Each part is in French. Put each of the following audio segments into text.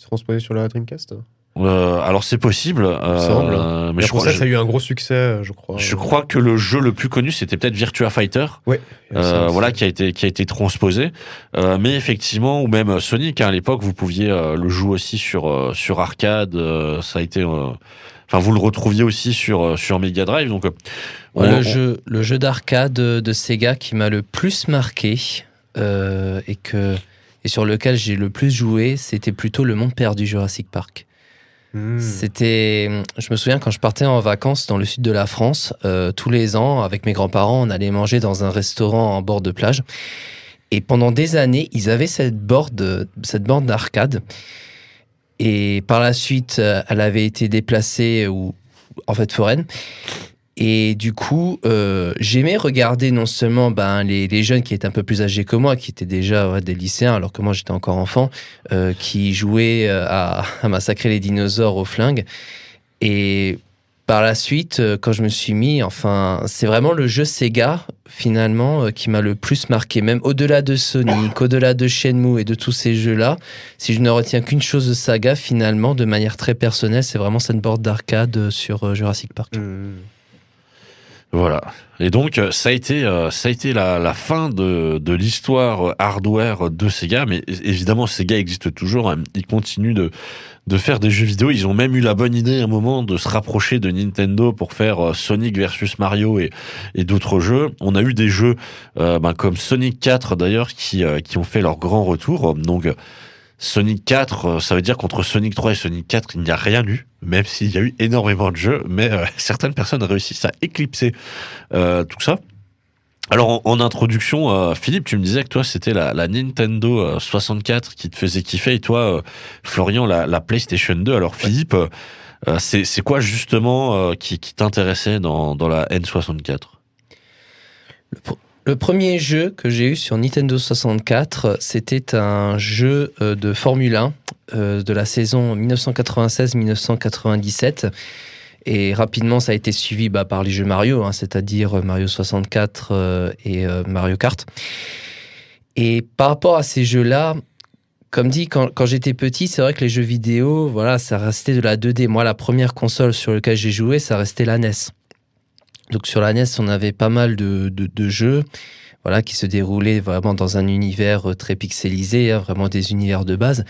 transposé sur la Dreamcast. Alors c'est possible, mais je pour crois, ça a eu un gros succès, je crois. je crois que le jeu le plus connu c'était peut-être Virtua Fighter, Ouais. voilà qui a été transposé. Mais effectivement, ou même Sonic à l'époque, vous pouviez le jouer aussi sur arcade. Ça a été, enfin vous le retrouviez aussi sur Mega Drive. Donc le jeu d'arcade de Sega qui m'a le plus marqué et sur lequel j'ai le plus joué, c'était plutôt Le Monde Perdu Jurassic Park. Je me souviens quand je partais en vacances dans le sud de la France, tous les ans, avec mes grands-parents, on allait manger dans un restaurant en bord de plage. Et pendant des années, ils avaient cette borne d'arcade. Et par la suite, elle avait été déplacée en fait foraine. Et du coup, j'aimais regarder non seulement les jeunes qui étaient un peu plus âgés que moi, qui étaient déjà des lycéens, alors que moi j'étais encore enfant, qui jouaient à massacrer les dinosaures au flingue. Et par la suite, quand je me suis mis, enfin, c'est vraiment le jeu Sega, finalement, qui m'a le plus marqué. Même au-delà de Sonic, au-delà de Shenmue et de tous ces jeux-là, si je ne retiens qu'une chose de Saga, finalement, de manière très personnelle, c'est vraiment cette borne d'arcade sur Jurassic Park. Voilà. Et donc ça a été la fin de l'histoire hardware de Sega, mais évidemment Sega existe toujours, hein. Ils continuent de faire des jeux vidéo. Ils ont même eu la bonne idée à un moment de se rapprocher de Nintendo pour faire Sonic versus Mario et d'autres jeux. On a eu des jeux comme Sonic 4 d'ailleurs qui ont fait leur grand retour. Donc Sonic 4, ça veut dire qu'entre Sonic 3 et Sonic 4, il n'y a rien eu, même s'il y a eu énormément de jeux, mais certaines personnes réussissent à éclipser tout ça. Alors en introduction, Philippe, tu me disais que toi c'était la Nintendo 64 qui te faisait kiffer, et toi, Florian, la PlayStation 2. Alors Philippe, c'est quoi justement qui t'intéressait dans la N64 ? Le premier jeu que j'ai eu sur Nintendo 64, c'était un jeu de Formule 1 de la saison 1996-1997. Et rapidement, ça a été suivi par les jeux Mario, hein, c'est-à-dire Mario 64 et Mario Kart. Et par rapport à ces jeux-là, comme dit, quand j'étais petit, c'est vrai que les jeux vidéo, voilà, ça restait de la 2D. Moi, la première console sur laquelle j'ai joué, ça restait la NES. Donc sur la NES, on avait pas mal de jeux, voilà, qui se déroulaient vraiment dans un univers très pixelisé, hein, vraiment des univers de base.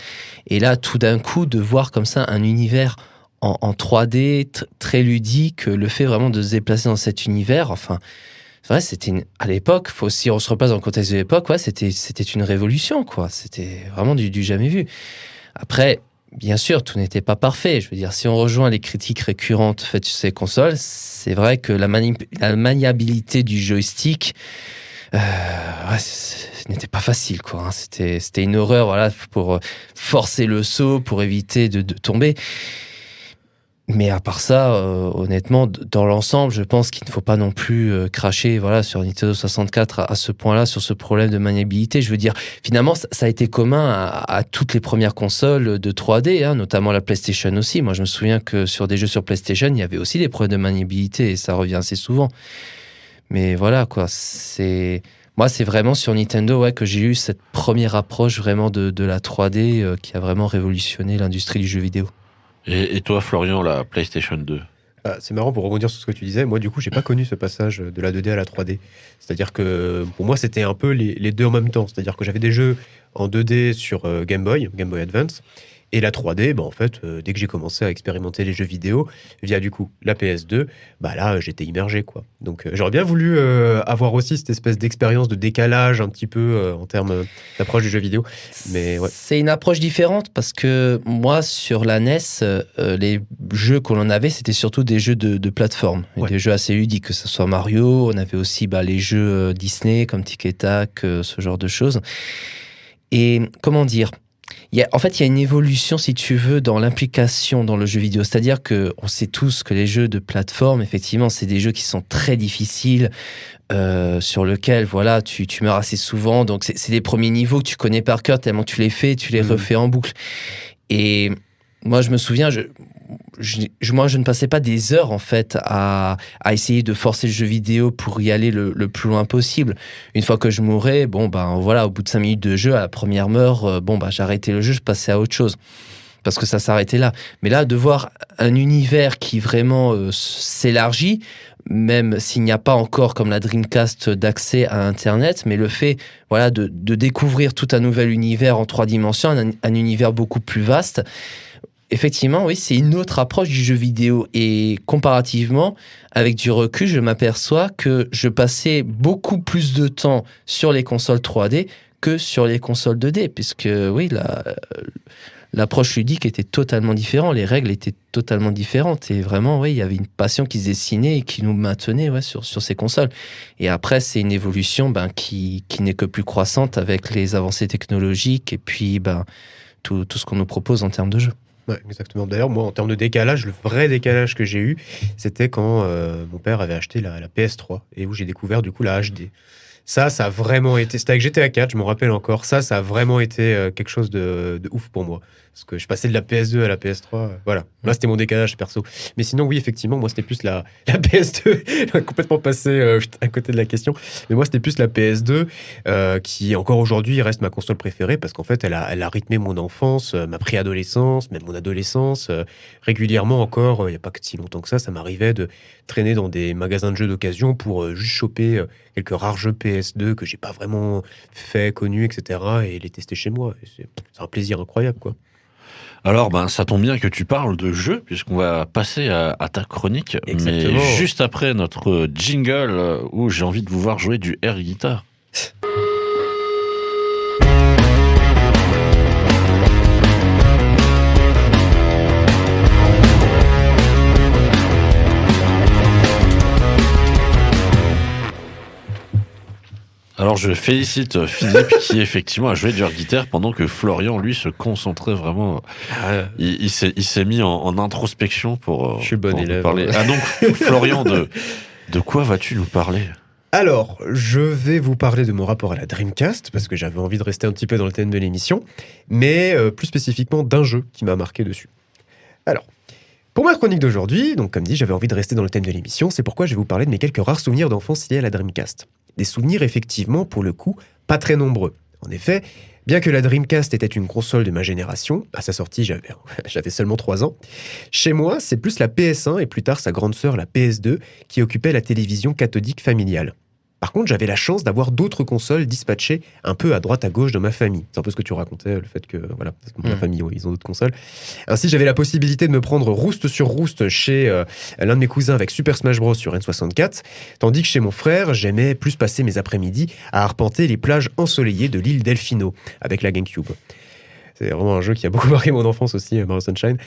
Et là, tout d'un coup, de voir comme ça un univers en 3D très ludique, le fait vraiment de se déplacer dans cet univers, enfin, c'est vrai, à l'époque, si on se replace dans le contexte de l'époque, ouais, c'était une révolution, quoi. C'était vraiment du jamais vu. Après, bien sûr, tout n'était pas parfait. Je veux dire, si on rejoint les critiques récurrentes faites sur ces consoles, c'est vrai que la maniabilité du joystick, ce n'était pas facile, quoi. Hein. C'était une horreur, voilà, pour forcer le saut, pour éviter de tomber. Mais à part ça, honnêtement, dans l'ensemble, je pense qu'il ne faut pas non plus cracher, voilà, sur Nintendo 64 à ce point-là, sur ce problème de maniabilité. Je veux dire, finalement, ça a été commun à toutes les premières consoles de 3D, hein, notamment la PlayStation aussi. Moi, je me souviens que sur des jeux sur PlayStation, il y avait aussi des problèmes de maniabilité, et ça revient assez souvent. Mais voilà, quoi, moi, c'est vraiment sur Nintendo, ouais, que j'ai eu cette première approche vraiment de la 3D qui a vraiment révolutionné l'industrie du jeu vidéo. Et toi, Florian, la PlayStation 2 ? C'est marrant, pour rebondir sur ce que tu disais. Moi, du coup, j'ai pas connu ce passage de la 2D à la 3D. C'est-à-dire que pour moi, c'était un peu les deux en même temps. C'est-à-dire que j'avais des jeux en 2D sur Game Boy Advance. Et la 3D, en fait, dès que j'ai commencé à expérimenter les jeux vidéo via du coup la PS2, là, j'étais immergé, quoi. Donc, j'aurais bien voulu avoir aussi cette espèce d'expérience de décalage un petit peu en termes d'approche du jeu vidéo. Mais ouais. C'est une approche différente parce que moi, sur la NES, les jeux que l'on avait, c'était surtout des jeux de plateforme, ouais. Des jeux assez ludiques, que ce soit Mario. On avait aussi les jeux Disney comme Tic et Tac, ce genre de choses. Et comment dire ? Il y a une évolution, si tu veux, dans l'implication dans le jeu vidéo. C'est-à-dire qu'on sait tous que les jeux de plateforme, effectivement, c'est des jeux qui sont très difficiles, sur lesquels, voilà, tu meurs assez souvent. Donc, c'est des premiers niveaux que tu connais par cœur, tellement tu les fais, tu les refais en boucle. Et moi, je me souviens, moi, je ne passais pas des heures, en fait, à essayer de forcer le jeu vidéo pour y aller le plus loin possible. Une fois que je mourais, voilà, au bout de 5 minutes de jeu, à la première heure, j'arrêtais le jeu, je passais à autre chose. parce que ça s'arrêtait là. Mais là, de voir un univers qui vraiment s'élargit, même s'il n'y a pas encore, comme la Dreamcast, d'accès à Internet, mais le fait voilà, de découvrir tout un nouvel univers en 3 dimensions, un univers beaucoup plus vaste, effectivement, oui, c'est une autre approche du jeu vidéo. Et comparativement, avec du recul, je m'aperçois que je passais beaucoup plus de temps sur les consoles 3D que sur les consoles 2D, puisque oui, l'approche ludique était totalement différente, les règles étaient totalement différentes, et vraiment, oui, il y avait une passion qui se dessinait et qui nous maintenait sur ces consoles. Et après, c'est une évolution qui n'est que plus croissante avec les avancées technologiques et puis tout ce qu'on nous propose en termes de jeu. Ouais, exactement. D'ailleurs, moi, en termes de décalage, le vrai décalage que j'ai eu, c'était quand mon père avait acheté la PS3 et où j'ai découvert du coup la HD. Ça a vraiment été... C'était avec GTA 4, je m'en rappelle encore. Ça a vraiment été quelque chose de ouf pour moi. Parce que je passais de la PS2 à la PS3. Voilà. Là, c'était mon décalage perso. Mais sinon, oui, effectivement, moi, c'était plus la PS2. Complètement passé à côté de la question. Mais moi, c'était plus la PS2 qui, encore aujourd'hui, reste ma console préférée parce qu'en fait, elle a rythmé mon enfance, ma préadolescence, même mon adolescence. Régulièrement encore, il n'y a pas que si longtemps que ça m'arrivait de traîner dans des magasins de jeux d'occasion pour juste choper quelques rares jeux PS2 que j'ai pas vraiment connus, etc. et les tester chez moi. Et c'est un plaisir incroyable, quoi. Alors, ça tombe bien que tu parles de jeux, puisqu'on va passer à ta chronique. Exactement. Mais juste après notre jingle où j'ai envie de vous voir jouer du air guitar. Alors je félicite Philippe qui effectivement a joué du air guitar pendant que Florian lui se concentrait vraiment. Il s'est mis en introspection pour. Je suis bon élève. Parler. Ah donc Florian, de quoi vas-tu nous parler ? Alors, je vais vous parler de mon rapport à la Dreamcast, parce que j'avais envie de rester un petit peu dans le thème de l'émission, mais plus spécifiquement d'un jeu qui m'a marqué dessus. Alors, pour ma chronique d'aujourd'hui, donc comme dit, j'avais envie de rester dans le thème de l'émission, c'est pourquoi je vais vous parler de mes quelques rares souvenirs d'enfance liés à la Dreamcast. Des souvenirs, effectivement, pour le coup, pas très nombreux. En effet, bien que la Dreamcast était une console de ma génération, à sa sortie, j'avais seulement 3 ans, chez moi, c'est plus la PS1 et plus tard sa grande sœur, la PS2, qui occupait la télévision cathodique familiale. Par contre, j'avais la chance d'avoir d'autres consoles dispatchées un peu à droite à gauche de ma famille. C'est un peu ce que tu racontais, le fait que, voilà, ma famille, ils ont d'autres consoles. Ainsi, j'avais la possibilité de me prendre rouste sur rouste chez l'un de mes cousins avec Super Smash Bros sur N64, tandis que chez mon frère, j'aimais plus passer mes après-midi à arpenter les plages ensoleillées de l'île Delfino avec la GameCube. C'est vraiment un jeu qui a beaucoup marqué mon enfance aussi, Mario Sunshine.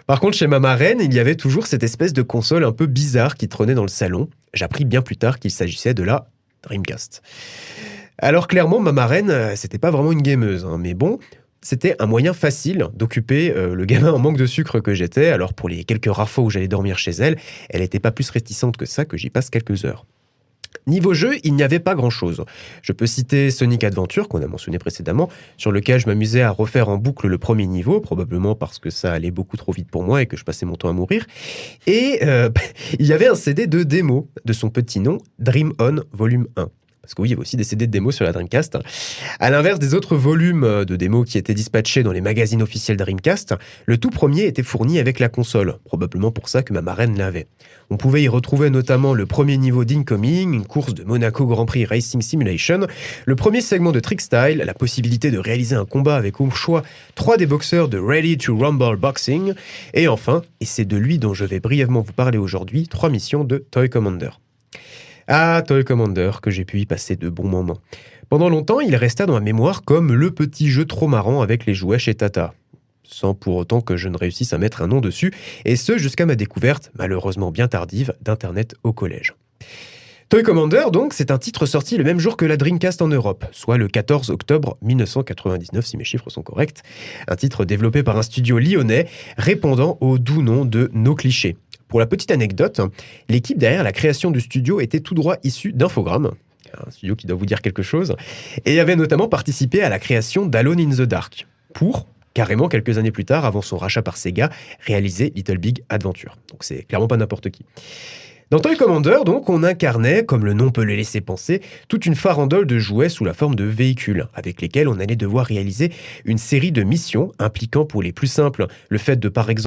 Par contre, chez ma marraine, il y avait toujours cette espèce de console un peu bizarre qui trônait dans le salon. J'appris bien plus tard qu'il s'agissait de la Dreamcast. Alors clairement, ma marraine, c'était pas vraiment une gameuse, mais bon, c'était un moyen facile d'occuper le gamin en manque de sucre que j'étais. Alors pour les quelques rares fois où j'allais dormir chez elle, elle était pas plus réticente que ça que j'y passe quelques heures. Niveau jeu, il n'y avait pas grand-chose. Je peux citer Sonic Adventure, qu'on a mentionné précédemment, sur lequel je m'amusais à refaire en boucle le premier niveau, probablement parce que ça allait beaucoup trop vite pour moi et que je passais mon temps à mourir. Et il y avait un CD de démo de son petit nom, Dream On Volume 1. Parce que oui, il y avait aussi des CD de démos sur la Dreamcast. À l'inverse des autres volumes de démos qui étaient dispatchés dans les magazines officiels Dreamcast, le tout premier était fourni avec la console, probablement pour ça que ma marraine l'avait. On pouvait y retrouver notamment le premier niveau d'Incoming, une course de Monaco Grand Prix Racing Simulation, le premier segment de Trick Style, la possibilité de réaliser un combat avec au choix 3 des boxeurs de Ready to Rumble Boxing, et enfin, et c'est de lui dont je vais brièvement vous parler aujourd'hui, 3 missions de Toy Commander. Ah, Toy Commander, que j'ai pu y passer de bons moments. Pendant longtemps, il resta dans ma mémoire comme le petit jeu trop marrant avec les jouets chez Tata. Sans pour autant que je ne réussisse à mettre un nom dessus, et ce jusqu'à ma découverte, malheureusement bien tardive, d'Internet au collège. Toy Commander, donc, c'est un titre sorti le même jour que la Dreamcast en Europe, soit le 14 octobre 1999, si mes chiffres sont corrects. Un titre développé par un studio lyonnais, répondant au doux nom de No Cliché. Pour la petite anecdote, l'équipe derrière la création du studio était tout droit issue d'Infogrames, un studio qui doit vous dire quelque chose, et avait notamment participé à la création d'Alone in the Dark, pour, carrément quelques années plus tard, avant son rachat par Sega, réaliser Little Big Adventure. Donc c'est clairement pas n'importe qui. Dans Toy Commander, donc, on incarnait, comme le nom peut le laisser penser, toute une farandole de jouets sous la forme de véhicules, avec lesquels on allait devoir réaliser une série de missions impliquant, pour les plus simples, le fait de, par exemple,